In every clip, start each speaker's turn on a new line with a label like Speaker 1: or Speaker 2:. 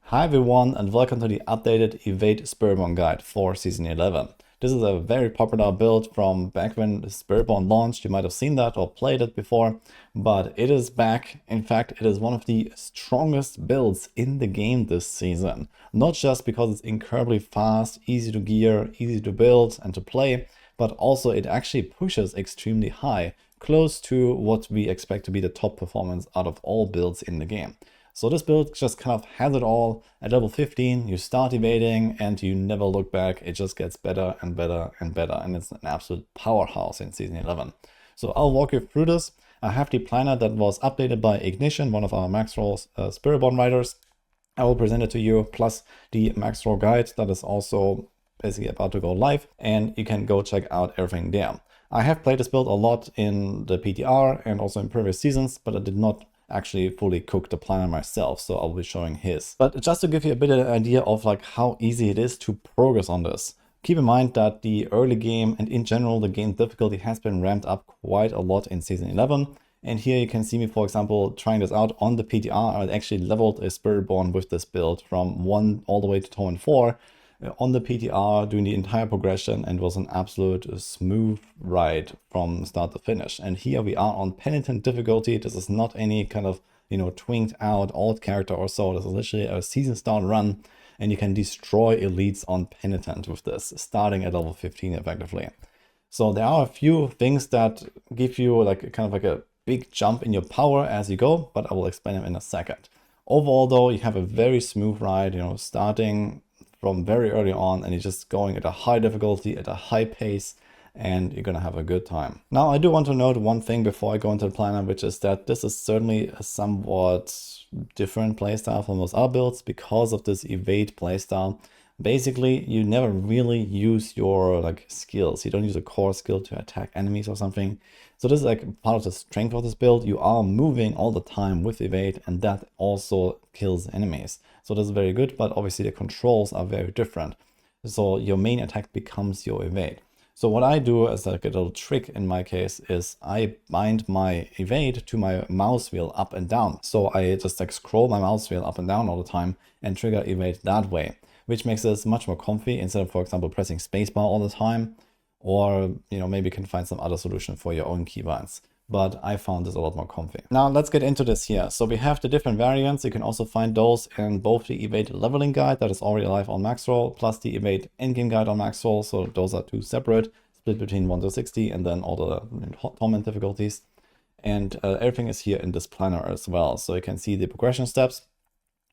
Speaker 1: Hi everyone and welcome to the updated Evade Spiritborn guide for Season 11. This is a very popular build from back when Spiritborn launched. You might have seen that or played it before, but it is back. In fact, it is one of the strongest builds in the game this season. Not just because it's incredibly fast, easy to gear, easy to build and to play, but also it actually pushes extremely high, close to what we expect to be the top performance out of all builds in the game. So this build just kind of has it all. At level 15, you start evading and you never look back. It just gets better and better and better. And it's an absolute powerhouse in Season 11. So I'll walk you through this. I have the planner that was updated by Ignition, one of our max roll Spiritborn writers. I will present it to you, plus the max roll guide that is also basically about to go live. And you can go check out everything there. I have played this build a lot in the PTR and also in previous seasons, but I did not actually fully cook the planner myself, so I'll be showing his. But just to give you a bit of an idea of like how easy it is to progress on this, keep in mind that the early game and in general the game difficulty has been ramped up quite a lot in Season 11. And here you can see me, for example, trying this out on the PTR. I actually leveled a Spiritborn with this build from 1 all the way to Torment 4 on the PTR, doing the entire progression, and was an absolute smooth ride from start to finish. And here we are on Penitent difficulty. This is not any kind of, twinked out alt character or so. This is literally a season start run, and you can destroy elites on Penitent with this, starting at level 15 effectively. So there are a few things that give you like kind of like a big jump in your power as you go, but I will explain them in a second. Overall though, you have a very smooth ride, starting from very early on, and you're just going at a high difficulty, at a high pace, and you're gonna have a good time. Now, I do want to note one thing before I go into the planner, which is that this is certainly a somewhat different playstyle from most other builds because of this evade playstyle. Basically, you never really use your skills. You don't use a core skill to attack enemies or something. So this is like part of the strength of this build. You are moving all the time with evade, and that also kills enemies. So this is very good, but obviously the controls are very different. So your main attack becomes your evade. So what I do as like a little trick in my case is I bind my evade to my mouse wheel up and down. So I just scroll my mouse wheel up and down all the time and trigger evade that way, which makes this much more comfy instead of, for example, pressing spacebar all the time. Or, maybe you can find some other solution for your own keybinds. But I found this a lot more comfy. Now let's get into this here. So we have the different variants. You can also find those in both the Evade leveling guide that is already live on Maxroll, plus the Evade endgame guide on Maxroll. So those are two separate, split between 1 to 60, and then all the torment difficulties. And everything is here in this planner as well. So you can see the progression steps.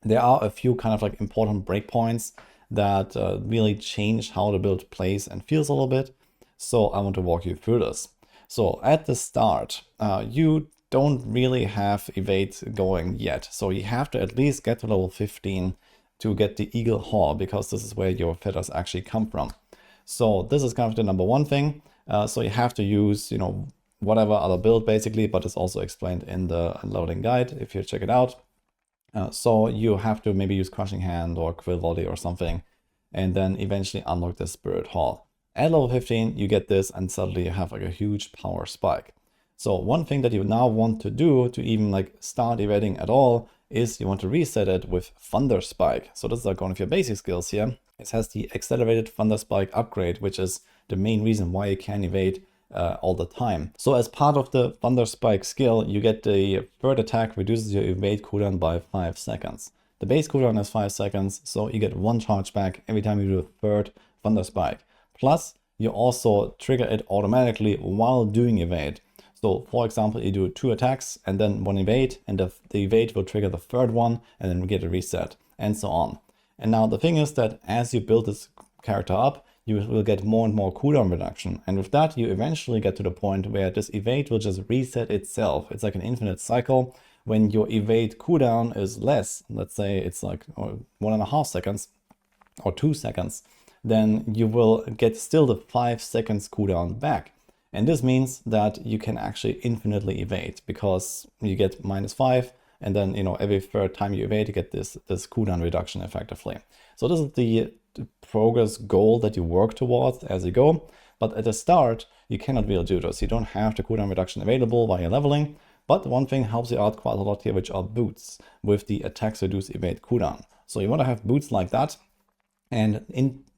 Speaker 1: There are a few kind of like important breakpoints that really change how the build plays and feels a little bit. So I want to walk you through this. So at the start, you don't really have evade going yet. So you have to at least get to level 15 to get the Eagle Haul, because this is where your feathers actually come from. So this is kind of the number one thing. So you have to use, whatever other build basically, but it's also explained in the leveling guide if you check it out. So you have to maybe use Crushing Hand or Quill Volley or something, and then eventually unlock the Spirit Haul. At level 15, you get this, and suddenly you have like a huge power spike. So one thing that you now want to do to even start evading at all is you want to reset it with Thunder Spike. So this is like one of your basic skills here. It has the accelerated Thunder Spike upgrade, which is the main reason why you can evade all the time. So as part of the Thunder Spike skill, you get the third attack reduces your evade cooldown by 5 seconds. The base cooldown is 5 seconds, so you get 1 charge back every time you do a third Thunder Spike. Plus, you also trigger it automatically while doing evade. So for example, you do 2 attacks and then 1 evade, and the evade will trigger the third one, and then we get a reset, and so on. And now the thing is that as you build this character up, you will get more and more cooldown reduction. And with that, you eventually get to the point where this evade will just reset itself. It's like an infinite cycle. When your evade cooldown is less, let's say it's like 1.5 seconds or 2 seconds, then you will get still the 5 seconds cooldown back. And this means that you can actually infinitely evade, because you get -5, and then every third time you evade, you get this cooldown reduction effectively. So this is the progress goal that you work towards as you go. But at the start, you cannot really do this. You don't have the cooldown reduction available while you're leveling. But one thing helps you out quite a lot here, which are boots with the attacks reduce evade cooldown. So you want to have boots like that. And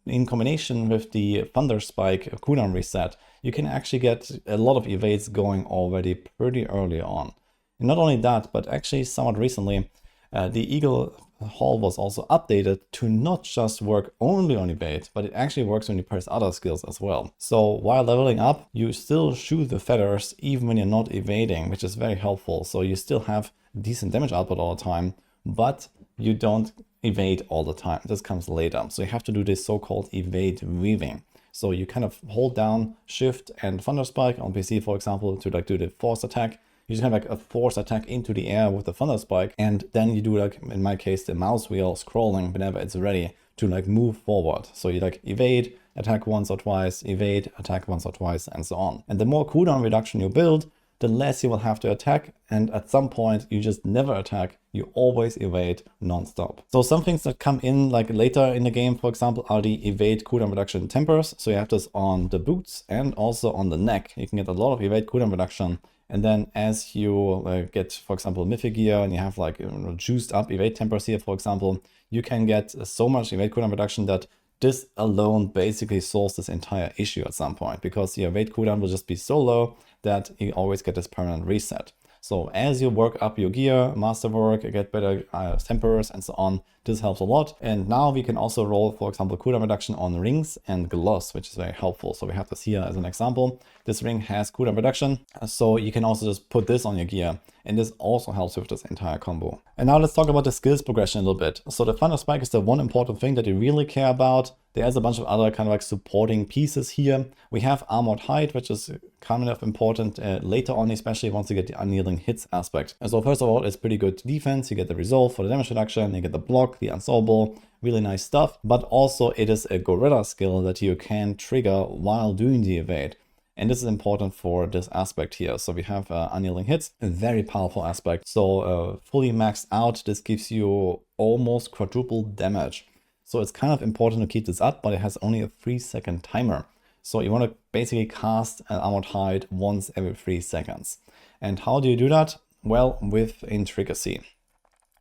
Speaker 1: in combination with the Thunder Spike cooldown reset, you can actually get a lot of evades going already pretty early on. And not only that, but actually somewhat recently, the Eagle Hall was also updated to not just work only on evade, but it actually works when you press other skills as well. So while leveling up, you still shoot the feathers even when you're not evading, which is very helpful. So you still have decent damage output all the time, but you don't evade all the time. This comes later. So you have to do this so-called evade weaving. So you kind of hold down Shift and Thunder Spike on PC, for example, to like do the force attack. You just have like a force attack into the air with the Thunder Spike, and then you do, like in my case, the mouse wheel scrolling whenever it's ready to like move forward. So you like evade, attack once or twice, evade, attack once or twice, and so on. And the more cooldown reduction you build, the less you will have to attack, and at some point you just never attack, you always evade non-stop. So some things that come in like later in the game, for example, are the evade cooldown reduction tempers. So you have this on the boots and also on the neck. You can get a lot of evade cooldown reduction. And then as you get, for example, mythic gear and you have like juiced up evade tempers here, for example, you can get so much evade cooldown reduction that this alone basically solves this entire issue at some point, because your evade cooldown will just be so low that you always get this permanent reset. So as you work up your gear, masterwork, get better tempers and so on, this helps a lot. And now we can also roll, for example, cooldown reduction on rings and gloss, which is very helpful. So we have this here as an example. This ring has cooldown reduction, so you can also just put this on your gear. And this also helps with this entire combo. And now let's talk about the skills progression a little bit. So the Thunder Spike is the one important thing that you really care about. There's a bunch of other kind of like supporting pieces here. We have Armored Hide, which is kind of important later on, especially once you get the unyielding hits aspect. And so first of all, it's pretty good defense. You get the resolve for the damage reduction, you get the block, the unsolvable, really nice stuff. But also it is a gorilla skill that you can trigger while doing the evade. And this is important for this aspect here. So we have unyielding hits, a very powerful aspect. So fully maxed out, this gives you almost quadruple damage. So it's kind of important to keep this up, but it has only a 3-second timer. So you want to basically cast an Armored Hide once every 3 seconds. And how do you do that? Well, with Intricacy.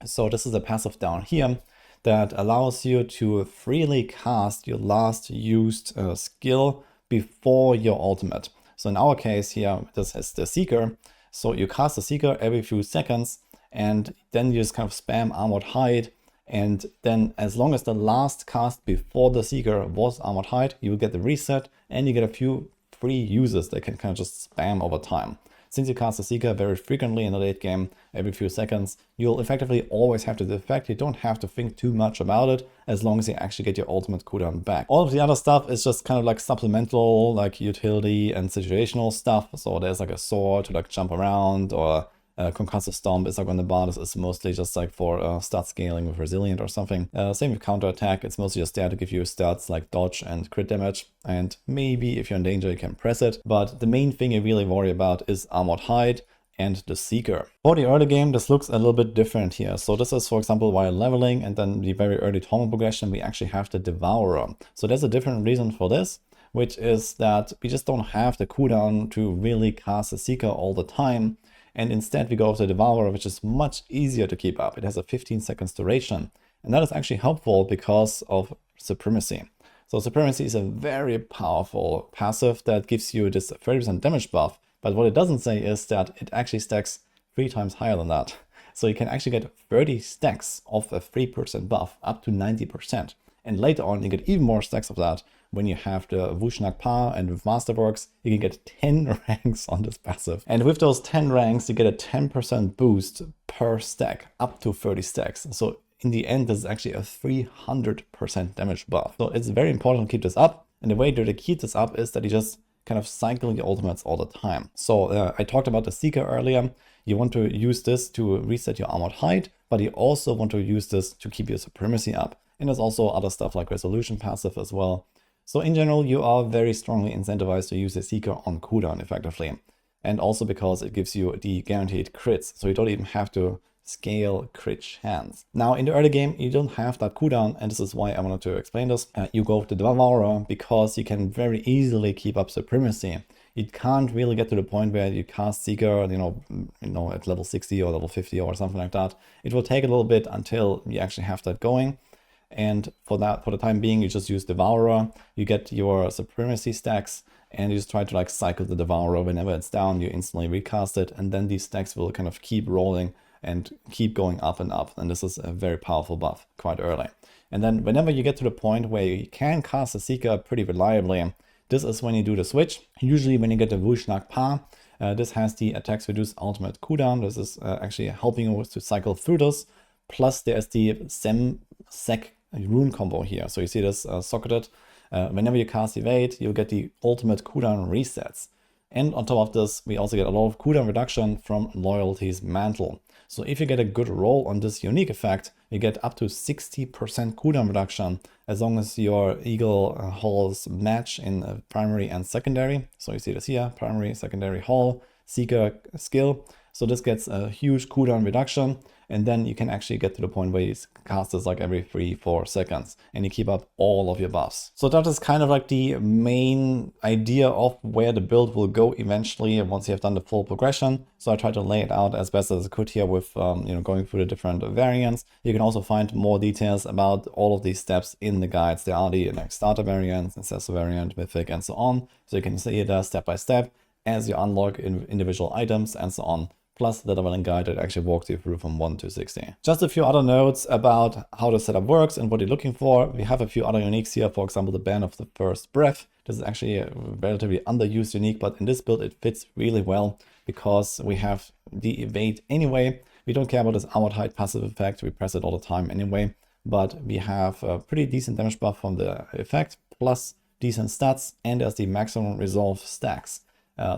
Speaker 1: So this is a passive down here that allows you to freely cast your last used skill before your ultimate. So in our case here, this is the Seeker. So you cast the Seeker every few seconds, and then you just kind of spam Armored Hide. And then as long as the last cast before the Seeker was Armored Hide, you will get the reset, and you get a few free uses that can kind of just spam over time. Since you cast the Seeker very frequently in the late game, every few seconds, you'll effectively always have this effect. You don't have to think too much about it, as long as you actually get your ultimate cooldown back. All of the other stuff is just kind of like supplemental, like utility and situational stuff. So there's like a sword to like jump around, or Concussive Stomp is like on the bar. This is mostly just like for stat scaling with Resilient or something. Same with Counter Attack. It's mostly just there to give you stats like dodge and crit damage. And maybe if you're in danger, you can press it. But the main thing you really worry about is Armored Hide and the Seeker. For the early game, this looks a little bit different here. So this is, for example, while leveling, and then the very early torment progression, we actually have the Devourer. So there's a different reason for this, which is that we just don't have the cooldown to really cast the Seeker all the time. And instead we go with the Devourer, which is much easier to keep up. It has a 15 seconds duration. And that is actually helpful because of Supremacy. So Supremacy is a very powerful passive that gives you this 30% damage buff. But what it doesn't say is that it actually stacks 3 times higher than that. So you can actually get 30 stacks of a 3% buff up to 90%. And later on, you get even more stacks of that when you have the Wushnak Pa, and with Masterworks, you can get 10 ranks on this passive. And with those 10 ranks, you get a 10% boost per stack, up to 30 stacks. So in the end, this is actually a 300% damage buff. So it's very important to keep this up. And the way to keep this up is that you just kind of cycle your ultimates all the time. So I talked about the Seeker earlier. You want to use this to reset your Armored Hide, but you also want to use this to keep your Supremacy up. And there's also other stuff like Resolution passive as well. So in general, you are very strongly incentivized to use the Seeker on cooldown effectively. And also because it gives you the guaranteed crits, so you don't even have to scale crit chance. Now in the early game, you don't have that cooldown, and this is why I wanted to explain this. You go with the Devourer because you can very easily keep up Supremacy. You can't really get to the point where you cast Seeker, at level 60 or level 50 or something like that. It will take a little bit until you actually have that going. And for the time being, you just use Devourer. You get your Supremacy stacks, and you just try to like cycle the Devourer. Whenever it's down, you instantly recast it, and then these stacks will kind of keep rolling and keep going up and up. And this is a very powerful buff quite early. And then whenever you get to the point where you can cast a Seeker pretty reliably, this is when you do the switch. Usually when you get the Wushnak Pa, this has the attacks reduce ultimate cooldown. This is actually helping you to cycle through this. Plus there's the Sem-Sec rune combo here. So you see this socketed. Whenever you cast Evade, you'll get the ultimate cooldown resets. And on top of this, we also get a lot of cooldown reduction from Loyalty's Mantle. So if you get a good roll on this unique effect, you get up to 60% cooldown reduction as long as your Eagle halls match in primary and secondary. So you see this here, primary, secondary hall, Seeker skill. So this gets a huge cooldown reduction, and then you can actually get to the point where you cast this like every 3-4 seconds and you keep up all of your buffs. So that is kind of like the main idea of where the build will go eventually once you have done the full progression. So I tried to lay it out as best as I could here with going through the different variants. You can also find more details about all of these steps in the guides. There are the starter variants, ancestor variant, mythic, and so on. So you can see it step by step as you unlock individual items and so on. Plus the leveling guide that actually walks you through from 1 to 60. Just a few other notes about how the setup works and what you're looking for. We have a few other uniques here, for example, the Ban of the First Breath. This is actually a relatively underused unique, but in this build it fits really well because we have the Evade anyway. We don't care about this Armored Hide passive effect, we press it all the time anyway, but we have a pretty decent damage buff from the effect, plus decent stats, and there's the maximum resolve stacks.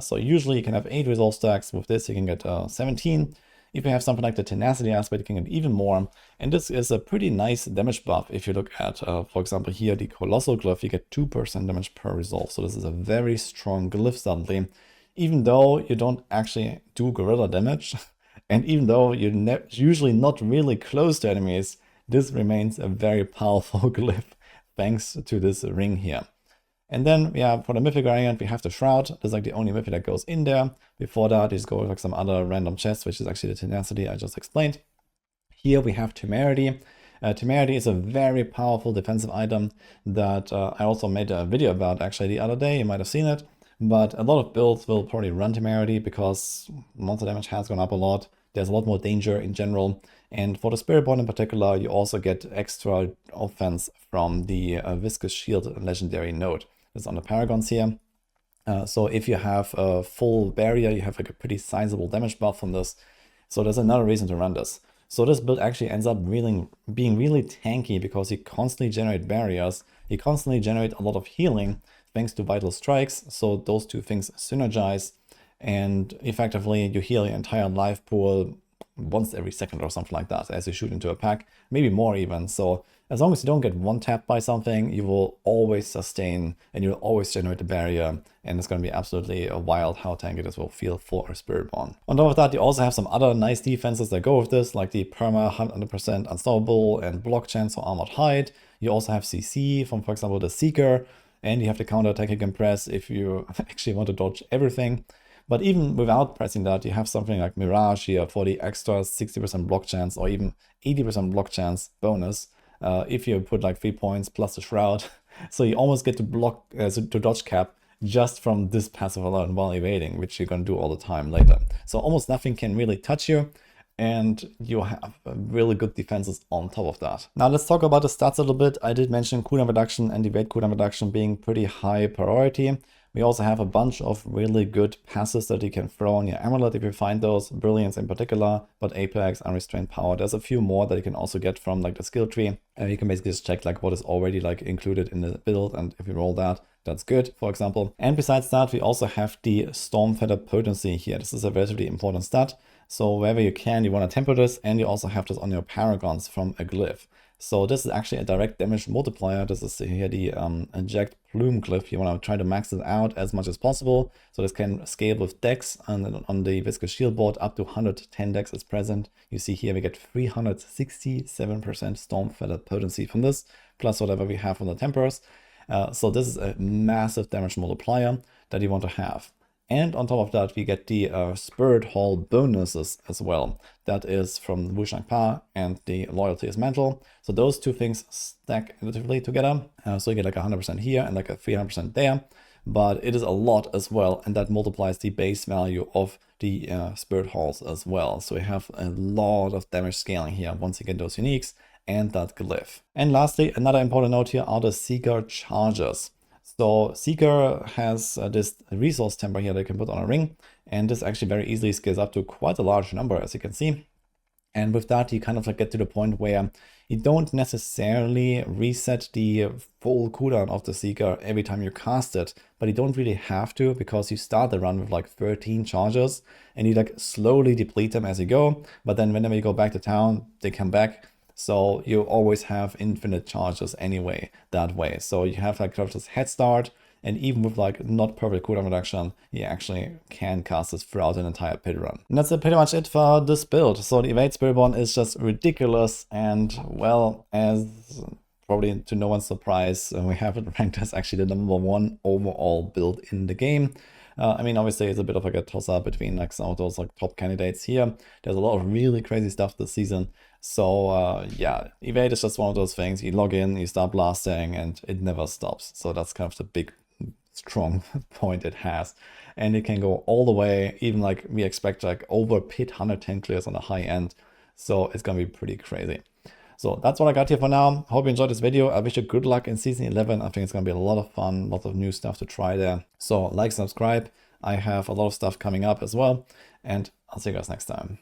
Speaker 1: So usually you can have 8 resolve stacks. With this you can get 17. If you have something like the tenacity aspect, you can get even more. And this is a pretty nice damage buff. If you look at, for example, here the Colossal Glyph, you get 2% damage per resolve. So this is a very strong glyph suddenly, even though you don't actually do gorilla damage. And even though you're usually not really close to enemies, this remains a very powerful glyph thanks to this ring here. And then, for the Mythic variant, we have the Shroud. This is like the only Mythic that goes in there. Before that, you just go with like some other random chests, which is actually the Tenacity I just explained. Here we have Temerity. Temerity is a very powerful defensive item that I also made a video about actually the other day. You might have seen it. But a lot of builds will probably run Temerity because monster damage has gone up a lot. There's a lot more danger in general. And for the Spiritborn in particular, you also get extra offense from the Viscous Shield legendary node. It's on the Paragons here. So if you have a full barrier, you have like a pretty sizable damage buff from this. So there's another reason to run this. So this build actually ends up being really tanky because you constantly generate barriers. You constantly generate a lot of healing thanks to Vital Strikes. So those two things synergize. And effectively you heal your entire life pool once every second or something like that as you shoot into a pack, maybe more even. So as long as you don't get one-tapped by something, you will always sustain and you'll always generate a barrier, and it's going to be absolutely wild how tanky this will feel for a Spiritborn. On top of that, you also have some other nice defenses that go with this, like the perma 100% unstoppable and block chance or armored hide. You also have CC from, for example, the Seeker, and you have the counter attack you can press if you actually want to dodge everything. But even without pressing that, you have something like Mirage here for the extra 60% block chance or even 80% block chance bonus if you put like 3 points plus the Shroud. So you almost get to block, to dodge cap just from this passive alone while evading, which you're going to do all the time later. So almost nothing can really touch you, and you have really good defenses on top of that. Now let's talk about the stats a little bit. I did mention cooldown reduction and evade cooldown reduction being pretty high priority. We also have a bunch of really good passes that you can throw on your amulet if you find those, Brilliance in particular, but Apex, Unrestrained Power. There's a few more that you can also get from like the skill tree. You can basically just check like what is already like included in the build, and if you roll that, that's good, for example. And besides that, we also have the Storm Feather Potency here. This is a relatively important stat. So wherever you can, you want to temper this, and you also have this on your Paragons from a glyph. So this is actually a direct damage multiplier. This is here the Eject Plume glyph. You want to try to max it out as much as possible. So this can scale with dex, and on the Viscous Shield board up to 110 dex is present. You see here we get 367% Storm Feather Potency from this, plus whatever we have on the Tempers. So this is a massive damage multiplier that you want to have. And on top of that, we get the Spirit Hall bonuses as well. That is from Wushang Pa and the Loyalty is Mantle. So those two things stack relatively together. So you get like 100% here and like a 300% there. But it is a lot as well, and that multiplies the base value of the Spirit Halls as well. So we have a lot of damage scaling here once you get those uniques and that glyph. And lastly, another important note here are the Seeker charges. So Seeker has this resource temper here that you can put on a ring, and this actually very easily scales up to quite a large number, as you can see. And with that, you kind of like get to the point where you don't necessarily reset the full cooldown of the Seeker every time you cast it, but you don't really have to, because you start the run with like 13 charges and you like slowly deplete them as you go. But then whenever you go back to town, they come back. So you always have infinite charges anyway that way. So you have like kind of this head start, and even with like not perfect cooldown reduction, you actually can cast this throughout an entire pit run. And that's pretty much it for this build. So the Evade Spiritborn is just ridiculous, and well, as probably to no one's surprise, we have it ranked as actually the #1 overall build in the game. I mean, obviously it's a bit of like a toss-up between like some of those like top candidates here. There's a lot of really crazy stuff this season. So yeah, Evade is just one of those things. You log in, you start blasting, and it never stops. So that's kind of the big strong point it has. And it can go all the way, even like we expect like over pit 110 clears on the high end. So it's gonna be pretty crazy. So that's what I got here for now. Hope you enjoyed this video. I wish you good luck in season 11. I think it's gonna be a lot of fun, lots of new stuff to try there. So like, subscribe. I have a lot of stuff coming up as well, and I'll see you guys next time.